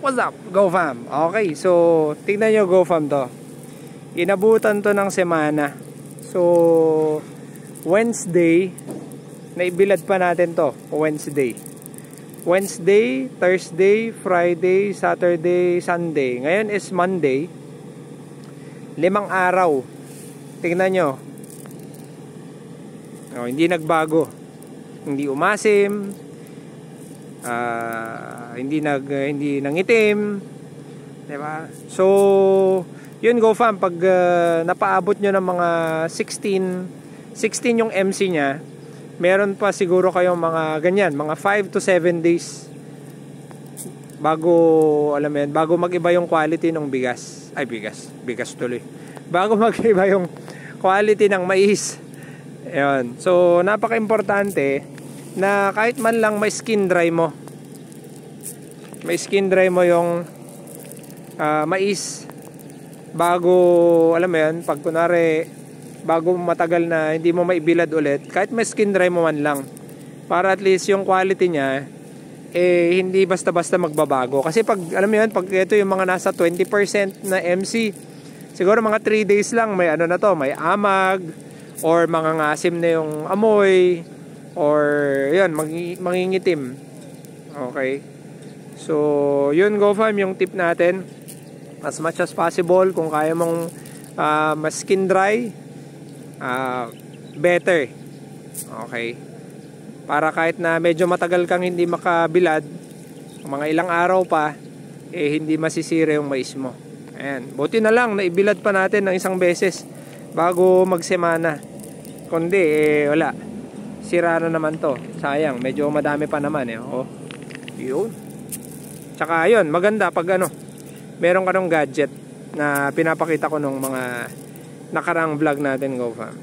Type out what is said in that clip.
What's up, GoFam? Okay, so tignan nyo GoFam to. Inabutan to ng semana. So Wednesday, naibilad pa natin to. Wednesday, Thursday, Friday, Saturday, Sunday. Ngayon is Monday. 5 araw. Tignan nyo. Oh, hindi nagbago. Hindi umasim. Hindi nangitim, diba? So yun GoFam, pag napaabot nyo ng mga 16 yung MC nya, meron pa siguro kayong mga ganyan, mga 5 to 7 days bago, alam mo yan, bago mag-iba yung quality ng bigas tuloy, bago mag-iba yung quality ng mais. Ayun. So napaka-importante na kahit man lang may skin dry mo yung mais bago, alam mo yan, pag kunwari bago matagal na hindi mo maibilad ulit, kahit may skin dry mo man lang, para at least yung quality niya hindi basta-basta magbabago. Kasi pag, alam mo yan, pag ito yung mga nasa 20% na MC, siguro mga 3 days lang may ano na to, may amag or mga ngasim na yung amoy, or yun, mangingitim. Okay, so yun GoFam, yung tip natin, as much as possible, kung kaya mong mas skin dry, better. Okay, para kahit na medyo matagal kang hindi makabilad, mga ilang araw pa, hindi masisira yung mais mo. Ayan, buti na lang naibilad pa natin ng isang beses bago magsemana, kundi wala, sira na naman to. Sayang, medyo madami pa naman oh. Yun. Tsaka yun, maganda pag meron ka ng gadget na pinapakita ko nung mga nakarang vlog natin GoFam.